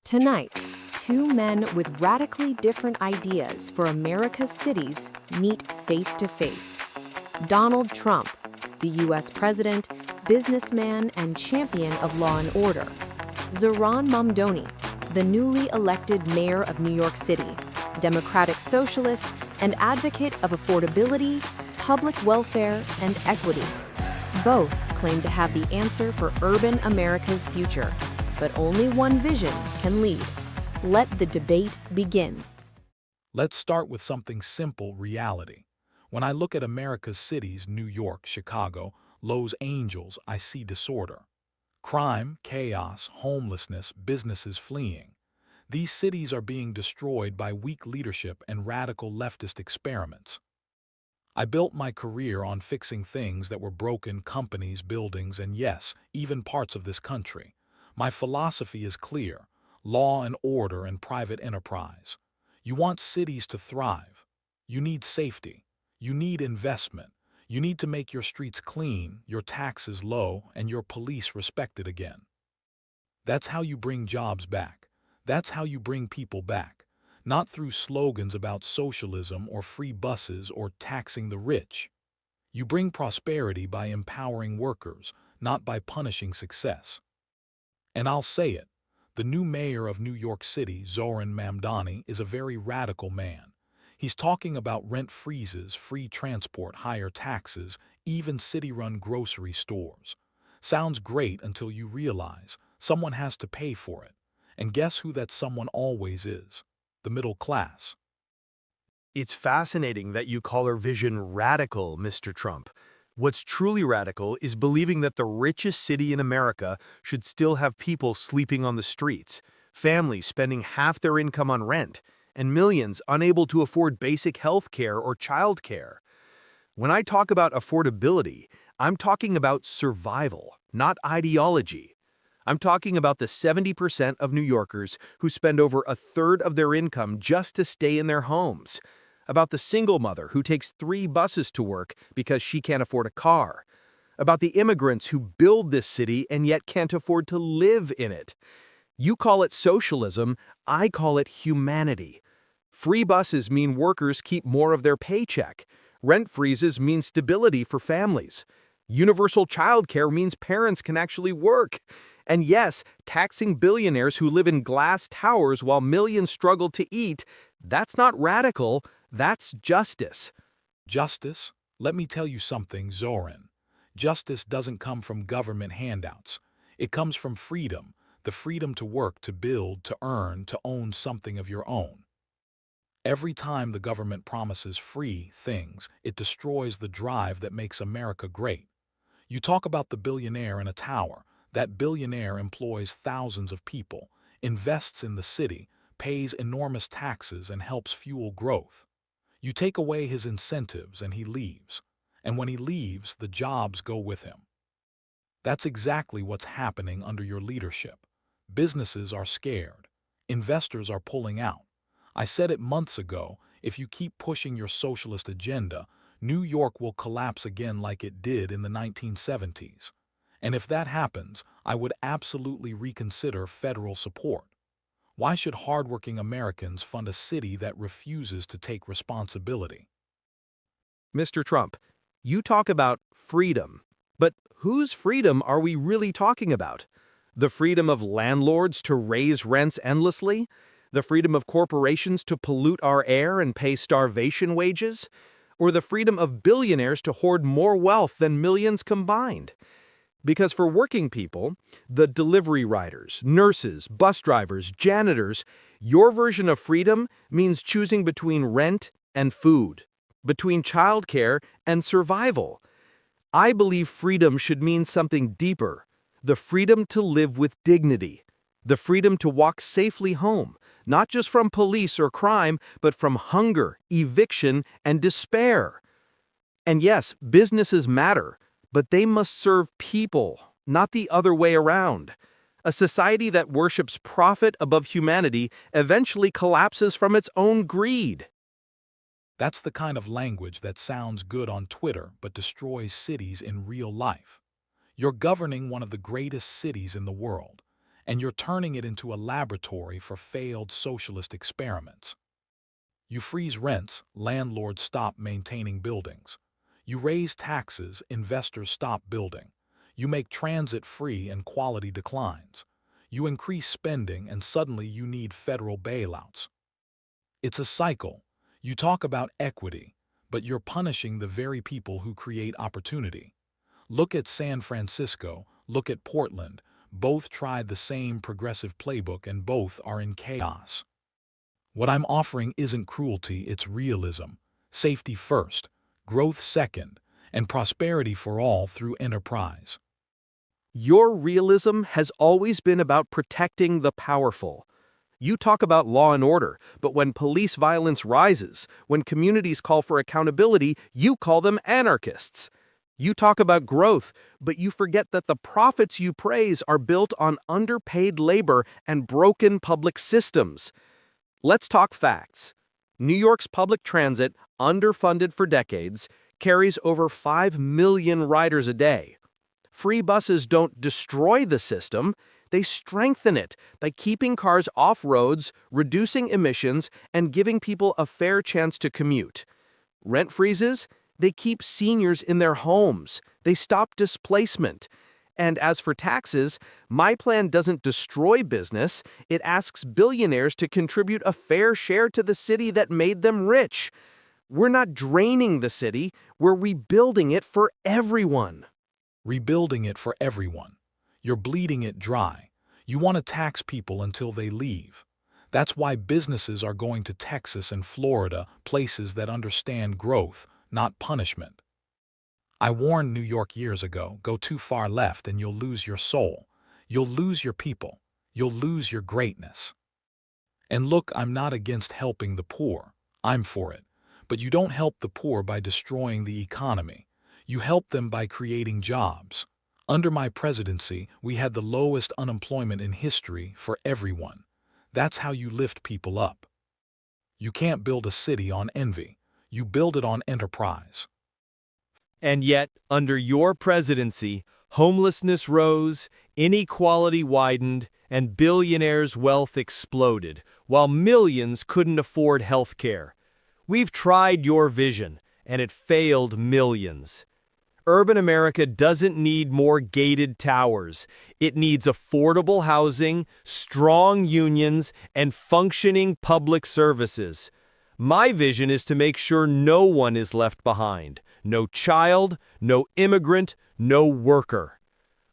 Tonight, two men with radically different ideas for America's cities meet face to face. Donald Trump, the U.S. president, businessman, and champion of law and order. Zohran Mamdani, the newly elected mayor of New York City, democratic socialist and advocate of affordability, public welfare, and equity. Both claim to have the answer for urban America's future, but only one vision can lead. Let the debate begin. Let's start with something simple: reality. When I look at America's cities, New York, Chicago, Los Angeles, I see disorder. Crime, chaos, homelessness, businesses fleeing. These cities are being destroyed by weak leadership and radical leftist experiments. I built my career on fixing things that were broken: companies, buildings, and yes, even parts of this country. My philosophy is clear: law and order and private enterprise. You want cities to thrive. You need safety. You need investment. You need to make your streets clean, your taxes low, and your police respected again. That's how you bring jobs back. That's how you bring people back. Not through slogans about socialism or free buses or taxing the rich. You bring prosperity by empowering workers, not by punishing success. And I'll say it, the new mayor of New York City, Zohran Mamdani, is a very radical man. He's talking about rent freezes, free transport, higher taxes, even city-run grocery stores. Sounds great until you realize someone has to pay for it. And guess who that someone always is? The middle class. It's fascinating that you call her vision radical, Mr. Trump. What's truly radical is believing that the richest city in America should still have people sleeping on the streets, families spending half their income on rent, and millions unable to afford basic health care or child care. When I talk about affordability, I'm talking about survival, not ideology. I'm talking about the 70% of New Yorkers who spend over a third of their income just to stay in their homes. About the single mother who takes 3 buses to work because she can't afford a car. About the immigrants who build this city and yet can't afford to live in it. You call it socialism, I call it humanity. Free buses mean workers keep more of their paycheck. Rent freezes mean stability for families. Universal childcare means parents can actually work. And yes, taxing billionaires who live in glass towers while millions struggle to eat, that's not radical, that's justice. Justice? Let me tell you something, Zohran. Justice doesn't come from government handouts. It comes from freedom, the freedom to work, to build, to earn, to own something of your own. Every time the government promises free things, it destroys the drive that makes America great. You talk about the billionaire in a tower. That billionaire employs thousands of people, invests in the city, pays enormous taxes, and helps fuel growth. You take away his incentives and he leaves. And when he leaves, the jobs go with him. That's exactly what's happening under your leadership. Businesses are scared. Investors are pulling out. I said it months ago, if you keep pushing your socialist agenda, New York will collapse again like it did in the 1970s. And if that happens, I would absolutely reconsider federal support. Why should hardworking Americans fund a city that refuses to take responsibility? Mr. Trump, you talk about freedom. But whose freedom are we really talking about? The freedom of landlords to raise rents endlessly? The freedom of corporations to pollute our air and pay starvation wages? Or the freedom of billionaires to hoard more wealth than millions combined? Because for working people, the delivery riders, nurses, bus drivers, janitors, your version of freedom means choosing between rent and food, between childcare and survival. I believe freedom should mean something deeper, the freedom to live with dignity, the freedom to walk safely home, not just from police or crime, but from hunger, eviction, and despair. And yes, businesses matter, but they must serve people, not the other way around. A society that worships profit above humanity eventually collapses from its own greed. That's the kind of language that sounds good on Twitter but destroys cities in real life. You're governing one of the greatest cities in the world, and you're turning it into a laboratory for failed socialist experiments. You freeze rents, landlords stop maintaining buildings. You raise taxes, investors stop building. You make transit free and quality declines. You increase spending and suddenly you need federal bailouts. It's a cycle. You talk about equity, but you're punishing the very people who create opportunity. Look at San Francisco, look at Portland. Both tried the same progressive playbook and both are in chaos. What I'm offering isn't cruelty, it's realism. Safety first, growth second, and prosperity for all through enterprise. Your realism has always been about protecting the powerful. You talk about law and order, but when police violence rises, when communities call for accountability, you call them anarchists. You talk about growth, but you forget that the profits you praise are built on underpaid labor and broken public systems. Let's talk facts. New York's public transit, underfunded for decades, carries over 5 million riders a day. Free buses don't destroy the system, they strengthen it by keeping cars off roads, reducing emissions, and giving people a fair chance to commute. Rent freezes? They keep seniors in their homes. They stop displacement. And as for taxes, my plan doesn't destroy business. It asks billionaires to contribute a fair share to the city that made them rich. We're not draining the city, we're rebuilding it for everyone. Rebuilding it for everyone. You're bleeding it dry. You want to tax people until they leave. That's why businesses are going to Texas and Florida, places that understand growth, not punishment. I warned New York years ago, go too far left and you'll lose your soul. You'll lose your people. You'll lose your greatness. And look, I'm not against helping the poor. I'm for it. But you don't help the poor by destroying the economy. You help them by creating jobs. Under my presidency, we had the lowest unemployment in history for everyone. That's how you lift people up. You can't build a city on envy. You build it on enterprise. And yet, under your presidency, homelessness rose, inequality widened, and billionaires' wealth exploded, while millions couldn't afford health care. We've tried your vision, and it failed millions. Urban America doesn't need more gated towers. It needs affordable housing, strong unions, and functioning public services. My vision is to make sure no one is left behind. No child, no immigrant, no worker.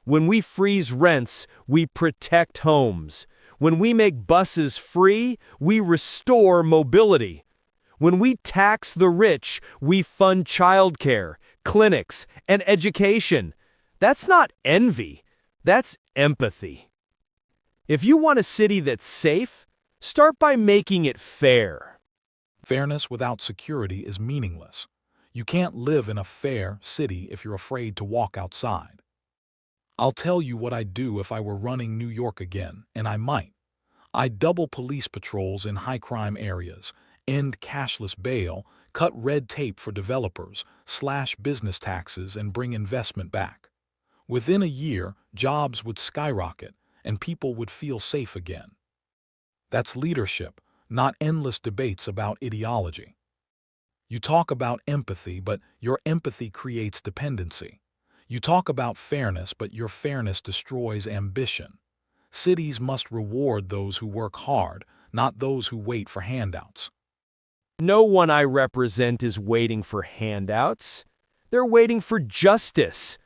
When we freeze rents, we protect homes. When we make buses free, we restore mobility. When we tax the rich, we fund childcare, clinics, and education. That's not envy, that's empathy. If you want a city that's safe, start by making it fair. Fairness without security is meaningless. You can't live in a fair city if you're afraid to walk outside. I'll tell you what I'd do if I were running New York again, and I might. I'd double police patrols in high-crime areas, end cashless bail, cut red tape for developers, slash business taxes, and bring investment back. Within a year, jobs would skyrocket, and people would feel safe again. That's leadership, not endless debates about ideology. You talk about empathy, but your empathy creates dependency. You talk about fairness, but your fairness destroys ambition. Cities must reward those who work hard, not those who wait for handouts. No one I represent is waiting for handouts. They're waiting for justice.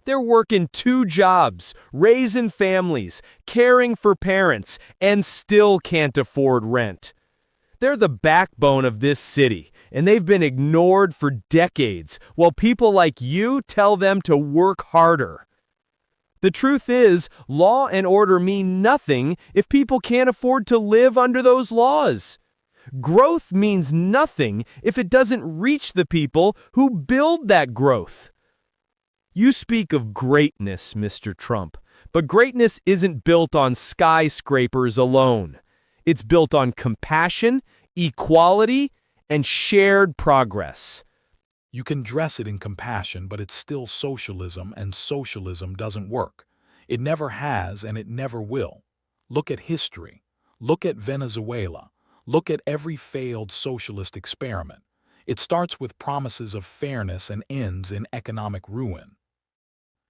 They're working 2 jobs, raising families, caring for parents, and still can't afford rent. They're the backbone of this city, and they've been ignored for decades, while people like you tell them to work harder. The truth is, law and order mean nothing if people can't afford to live under those laws. Growth means nothing if it doesn't reach the people who build that growth. You speak of greatness, Mr. Trump, but greatness isn't built on skyscrapers alone. It's built on compassion, equality, and shared progress. You can dress it in compassion, but it's still socialism, and socialism doesn't work. It never has and it never will. Look at history. Look at Venezuela. Look at every failed socialist experiment. It starts with promises of fairness and ends in economic ruin.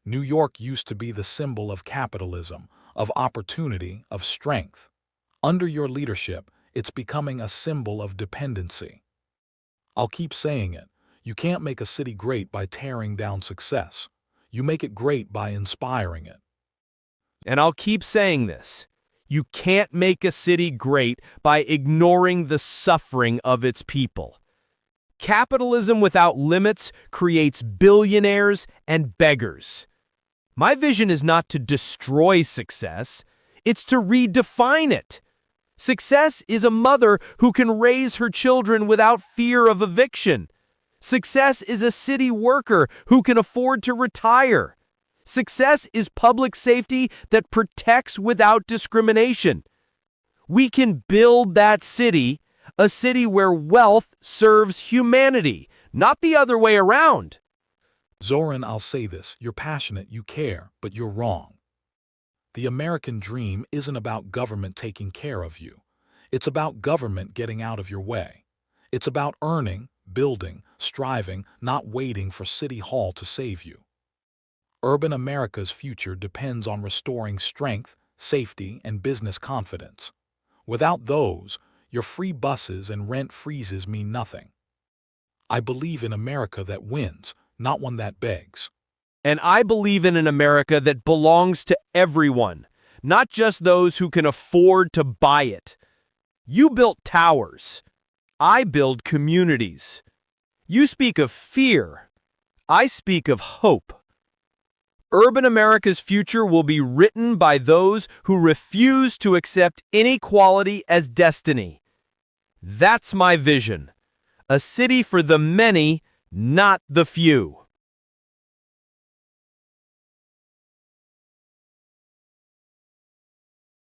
New York used to be the symbol of capitalism, of opportunity, of strength. Under your leadership, it's becoming a symbol of dependency. I'll keep saying it. You can't make a city great by tearing down success. You make it great by inspiring it. And I'll keep saying this. You can't make a city great by ignoring the suffering of its people. Capitalism without limits creates billionaires and beggars. My vision is not to destroy success, it's to redefine it. Success is a mother who can raise her children without fear of eviction. Success is a city worker who can afford to retire. Success is public safety that protects without discrimination. We can build that city, a city where wealth serves humanity, not the other way around. Zohran, I'll say this. You're passionate, you care, but you're wrong. The American dream isn't about government taking care of you. It's about government getting out of your way. It's about earning, building, striving, not waiting for City Hall to save you. Urban America's future depends on restoring strength, safety, and business confidence. Without those, your free buses and rent freezes mean nothing. I believe in America that wins, not one that begs. And I believe in an America that belongs to everyone, not just those who can afford to buy it. You built towers. I build communities. You speak of fear. I speak of hope. Urban America's future will be written by those who refuse to accept inequality as destiny. That's my vision. A city for the many, not the few.